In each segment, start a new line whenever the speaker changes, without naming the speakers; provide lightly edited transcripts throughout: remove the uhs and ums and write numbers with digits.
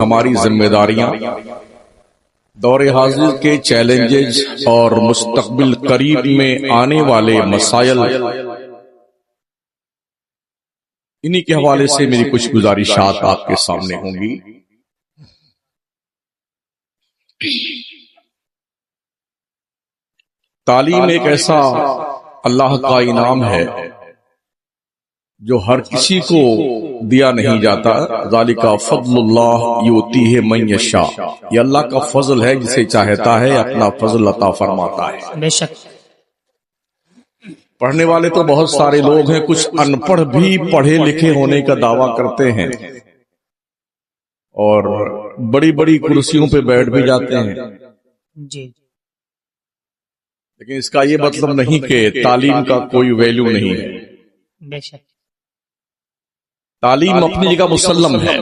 ہماری ذمہ داریاں، دور حاضر کے چیلنجز اور مستقبل قریب میں آنے والے مسائل، انہی کے حوالے سے میری کچھ گزارشات آپ کے سامنے ہوں گی۔ تعلیم ایک ایسا اللہ کا انعام ہے جو ہر کسی کو دیا نہیں جاتا۔ ذالک فضل اللہ یؤتیہ من یشاء، یہ اللہ کا فضل ہے، جسے چاہتا ہے اپنا فضل عطا فرماتا ہے۔
بے شک
پڑھنے والے تو بہت سارے لوگ ہیں، کچھ ان پڑھ بھی پڑھے لکھے ہونے کا دعویٰ کرتے ہیں اور بڑی بڑی کرسیوں پہ بیٹھ بھی جاتے ہیں،
جی،
لیکن اس کا یہ مطلب نہیں کہ تعلیم کا کوئی ویلیو نہیں ہے۔
بے شک
تعلیم اپنی جگہ مسلم ہے،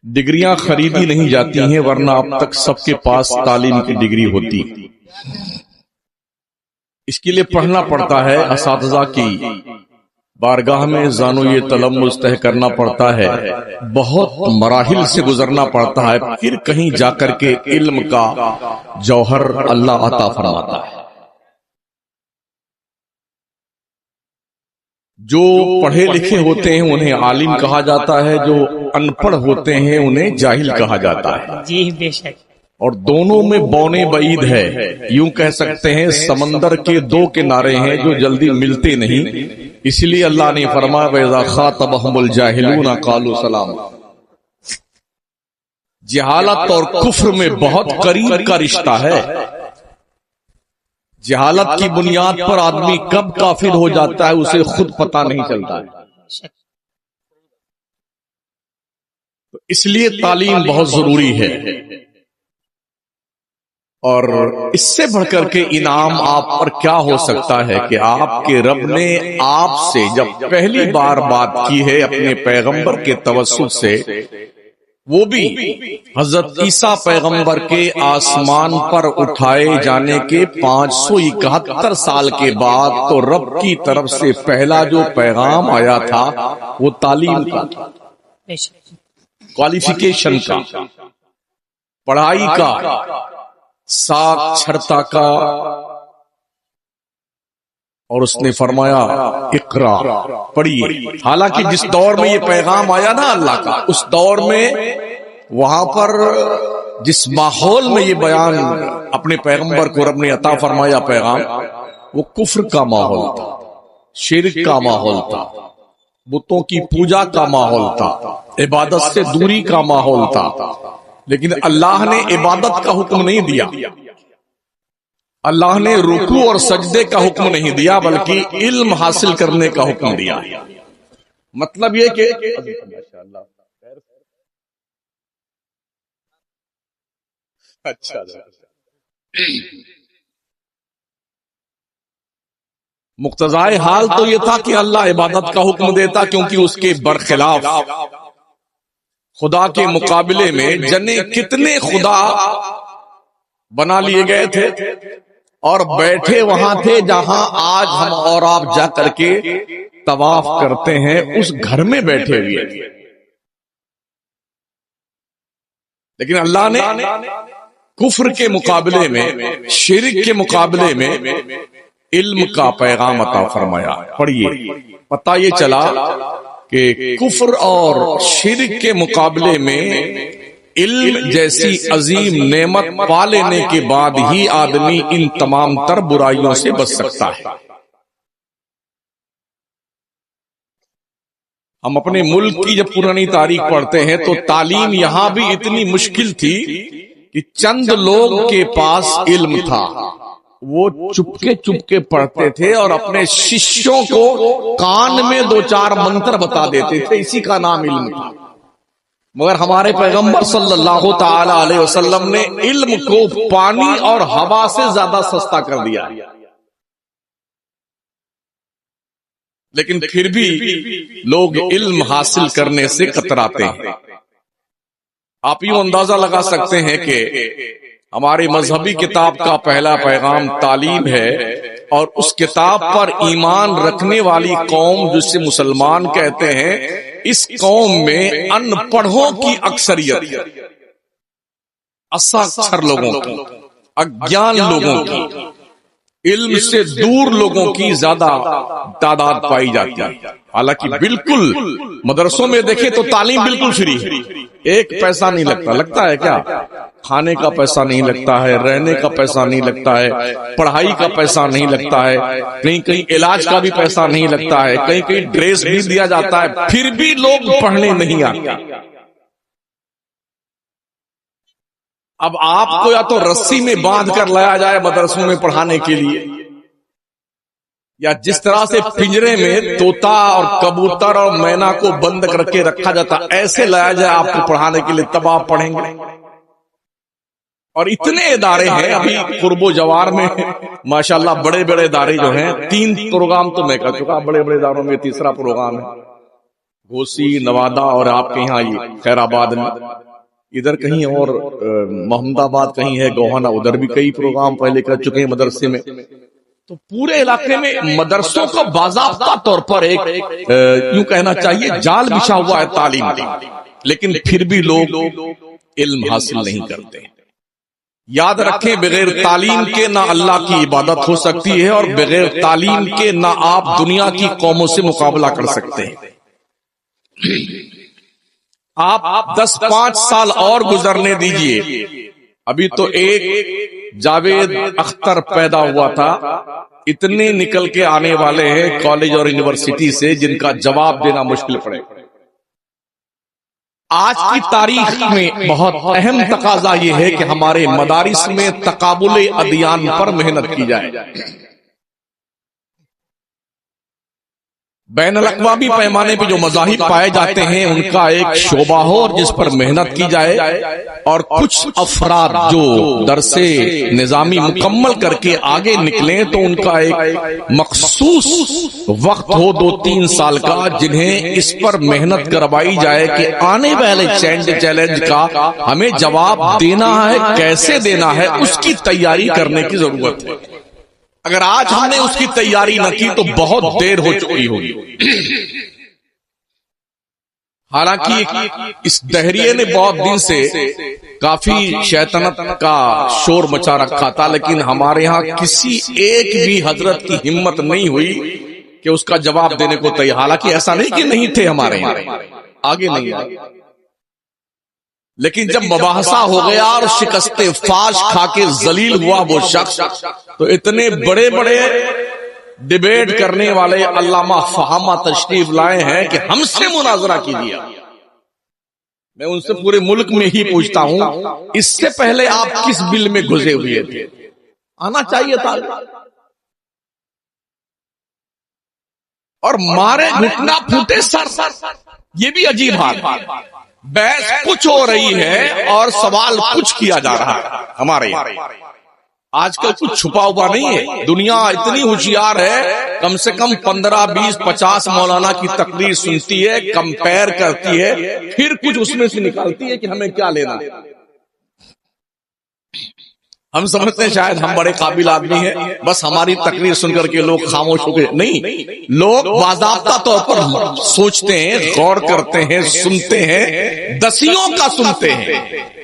ڈگریاں خریدی نہیں جاتی ہیں، ورنہ اب تک سب کے پاس تعلیم کی ڈگری ہوتی۔ اس کے لیے پڑھنا پڑتا ہے، اساتذہ کی بارگاہ میں زانو یہ تلمذ طے کرنا پڑتا ہے، بہت مراحل سے گزرنا پڑتا ہے، پھر کہیں جا کر کے علم کا جوہر اللہ عطا فرماتا ہے۔ جو پڑھے لکھے ہوتے ہیں انہیں عالم کہا جاتا ہے، جو ان پڑھ ہوتے ہیں انہیں جاہل کہا جاتا ہے۔
جی بے شک،
اور دونوں میں بونے بعید ہے، یوں کہہ سکتے ہیں سمندر کے دو کنارے ہیں جو جلدی ملتے نہیں، اس لیے اللہ نے فرمایا وَإِذَا خَاطَبَهُمُ الْجَاهِلُونَ قَالُوا سَلَامًا۔ جہالت اور کفر میں بہت قریب کا رشتہ ہے۔ جہالت کی بنیاد پر آدمی کب کافر ہو جاتا ہے اسے خود پتہ نہیں چلتا ہے، تو اس لیے تعلیم بہت ضروری ہے۔ اور اس سے بڑھ کر کے انعام آپ پر کیا ہو سکتا ہے کہ آپ کے رب نے آپ سے جب پہلی بار بات کی ہے اپنے پیغمبر کے توسط سے، وہ بھی حضرت عیسیٰ پیغمبر کے آسمان پر اٹھائے جانے کے 571 سال کے بعد، تو رب کی طرف سے پہلا جو پیغام آیا تھا وہ تعلیم کا، کوالیفیکیشن کا، پڑھائی کا، ساکھرتا کا، اور اس نے فرمایا اقرا، پڑھیے۔ حالانکہ جس دور میں یہ پیغام آیا نا اللہ کا، اس دور میں وہاں پر جس ماحول میں یہ بیان اپنے پیغمبر کو رب نے عطا فرمایا پیغام، وہ کفر کا ماحول تھا، شرک کا ماحول تھا، بتوں کی پوجا کا ماحول تھا، عبادت سے دوری کا ماحول تھا۔ لیکن اللہ نے عبادت کا حکم نہیں دیا، اللہ نے رکوع اور سجدے کا حکم نہیں دیا، بلکہ علم حاصل کرنے کا حکم دیا۔ مطلب یہ کہ مقتضائے حال تو یہ تھا کہ اللہ عبادت کا حکم دیتا، کیونکہ اس کے برخلاف خدا کے مقابلے میں جنے کتنے خدا بنا لیے گئے تھے اور بیٹھے وہاں تھے جہاں آج ہم اور آپ جا کر کے طواف کرتے ہیں، اس گھر میں بیٹھے ہوئے تھے۔ لیکن اللہ نے کفر کے مقابلے میں، شرک کے مقابلے میں علم کا پیغام عطا فرمایا۔ پڑھیے، پتہ یہ چلا کہ کفر اور شرک کے مقابلے میں علم جیسی عظیم نعمت پا لینے کے بعد ہی آدمی ان تمام تر برائیوں سے بچ سکتا ہے۔ ہم اپنے ملک کی جب پرانی تاریخ پڑھتے ہیں تو تعلیم یہاں بھی اتنی مشکل تھی کہ چند لوگ کے پاس علم تھا، وہ چپکے پڑھتے تھے اور اپنے ششیوں کو کان میں 2-4 منتر بتا دیتے تھے، اسی کا نام علم تھا۔ مگر ہمارے پیغمبر صلی اللہ تعالی علیہ وسلم نے علم کو پانی اور ہوا سے زیادہ سستا کر دیا، لیکن پھر بھی لوگ علم حاصل کرنے سے کتراتے ہیں۔ آپ یوں اندازہ لگا سکتے ہیں کہ ہماری مذہبی کتاب کا پہلا پیغام تعلیم ہے، اور اس کتاب پر ایمان رکھنے والی قوم جسے مسلمان کہتے ہیں، اس قوم میں ان پڑھوں کی اکثریت، اکثر لوگوں کی، اگیان لوگوں کی، علم سے دور لوگوں کی زیادہ تعداد پائی جاتی ہے۔ حالانکہ بالکل مدرسوں میں دیکھیں تو تعلیم بالکل فری ہے، ایک پیسہ نہیں لگتا۔ لگتا ہے کیا؟ کھانے کا پیسہ نہیں لگتا ہے، رہنے کا پیسہ نہیں لگتا ہے، پڑھائی کا پیسہ نہیں لگتا ہے، کہیں کہیں علاج کا بھی پیسہ نہیں لگتا ہے، کہیں کہیں ڈریس بھی دیا جاتا ہے، پھر بھی لوگ پڑھنے نہیں آتے۔ اب آپ کو یا تو رسی میں باندھ کر لایا جائے مدرسوں میں پڑھانے کے لیے، یا جس طرح سے پنجرے میں طوطا اور کبوتر اور مینا کو بند کر کے رکھا جاتا ایسے لایا جائے آپ کو پڑھانے کے لیے، تب آپ پڑھیں گے۔ اور اتنے ادارے ہیں ابھی قرب و جوار میں ماشاءاللہ، بڑے بڑے ادارے جو ہیں، 3 پروگرام تو میں کر چکا، بڑے بڑے اداروں میں تیسرا پروگرام ہے، گھوسی، نوادہ اور آپ کے یہاں یہ خیر آباد میں، ادھر کہیں اور محمد آباد کہیں ہے گوہانا، ادھر بھی کئی پروگرام پہلے کر چکے ہیں مدرسے میں۔ تو پورے علاقے میں مدرسوں کو باضابطہ طور پر ایک یوں کہنا چاہیے جال بچھا ہوا ہے تعلیم کا، لیکن پھر بھی لوگ علم حاصل نہیں کرتے۔ یاد رکھیں، بغیر تعلیم کے نہ اللہ کی عبادت ہو سکتی ہے، اور بغیر تعلیم کے نہ آپ دنیا کی قوموں سے مقابلہ کر سکتے ہیں۔ آپ 10-5 سال اور گزرنے دیجئے، ابھی تو ایک جاوید اختر پیدا ہوا تھا، اتنے نکل کے آنے والے ہیں کالج اور یونیورسٹی سے جن کا جواب دینا مشکل پڑے۔ آج کی تاریخ میں بہت اہم تقاضا یہ ہے کہ ہمارے مدارس میں تقابل ادیان پر محنت کی جائے، بین الاقوامی پیمانے پہ جو مذاہب پائے جاتے ہیں ان کا ایک شعبہ ہو اور جس پر محنت کی جائے، اور کچھ افراد جو درس نظامی مکمل کر کے آگے نکلیں تو ان کا ایک مخصوص وقت ہو 2-3 سال کا، جنہیں اس پر محنت کروائی جائے کہ آنے والے چیلنج کا ہمیں جواب دینا ہے، کیسے دینا ہے، اس کی تیاری کرنے کی ضرورت ہے۔ اگر آج ہم نے اس کی تیاری نہ کی تو بہت دیر ہو چکی ہوگی۔ حالانکہ اس دہریے نے بہت دن سے کافی شیطنت کا شور مچا رکھا تھا، لیکن ہمارے ہاں کسی ایک بھی حضرت کی ہمت نہیں ہوئی کہ اس کا جواب دینے کو تیار۔ حالانکہ ایسا نہیں کہ نہیں تھے ہمارے یہاں، آگے نہیں آئے، لیکن جب مباحثہ ہو گیا اور شکست فاش کھا کے ذلیل ہوا وہ شخص، تو اتنے بڑے بڑے ڈیبیٹ کرنے والے علامہ فہامہ تشریف لائے ہیں کہ ہم سے مناظرہ کیجیے۔ میں ان سے پورے ملک میں ہی پوچھتا ہوں، اس سے پہلے آپ کس بل میں گھسے ہوئے تھے؟ آنا چاہیے تھا۔ اور مارے گھٹنا پھوٹے سر، یہ بھی عجیب حال۔ بحث کچھ ہو رہی ہے اور سوال کچھ کیا جا رہا ہے۔ ہمارے یہاں آج کل کچھ چھپا ہوا نہیں ہے، دنیا اتنی ہوشیار ہے، کم سے کم 15, 20, 50 مولانا کی تقریر سنتی ہے، کمپیر کرتی ہے، پھر کچھ اس میں سے نکالتی ہے کہ ہمیں کیا لینا۔ ہم سمجھتے ہیں شاید ہم بڑے قابل آدمی ہیں، بس ہماری تقریر سن کر کے لوگ خاموش ہو گئے۔ نہیں، لوگ باضابطہ طور پر سوچتے ہیں، غور کرتے ہیں، سنتے ہیں، دسیوں کا سنتے ہیں،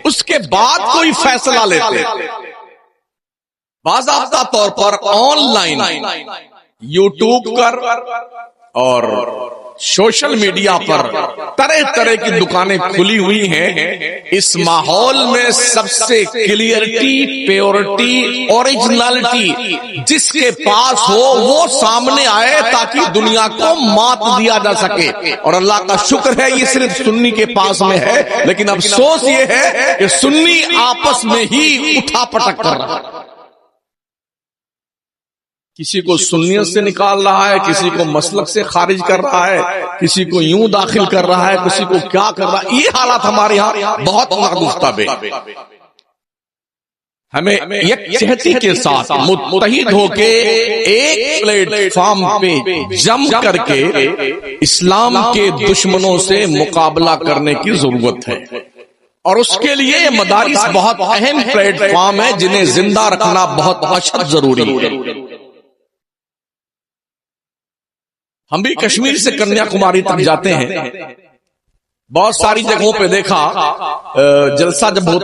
اس کے بعد کوئی فیصلہ لیتے ہیں۔ باضابطہ طور پر آن لائن یوٹیوب پر اور سوشل میڈیا پر طرح طرح کی دکانیں کھلی ہوئی ہیں۔ اس ماحول میں سب سے کلیئرٹی، پیورٹی، اوریجنلٹی جس کے پاس ہو وہ سامنے آئے تاکہ دنیا کو مات دیا جا سکے۔ اور اللہ کا شکر ہے یہ صرف سنی کے پاس میں ہے، لیکن افسوس یہ ہے کہ سنی آپس میں ہی اٹھا پٹک کر رہا ہے، کسی کو سنیت سے نکال رہا ہے، کسی کو مسلک سے خارج کر رہا ہے، کسی کو یوں داخل کر رہا ہے، کسی کو کیا کر رہا ہے۔ یہ حالات ہمارے یہاں بہت مغلوطہ ہے۔ ہمیں یکجہتی کے ساتھ متحد ہو کے ایک پلیٹ فارم پہ جم کر کے اسلام کے دشمنوں سے مقابلہ کرنے کی ضرورت ہے، اور اس کے لیے یہ مدارس بہت اہم پلیٹ فارم ہے جنہیں زندہ رکھنا بہت اشد ضروری ہے۔ ہم بھی کشمیر سے کنیا کماری تک جاتے ہیں، بہت ساری جگہوں پہ دیکھا جلسہ جب ہوتا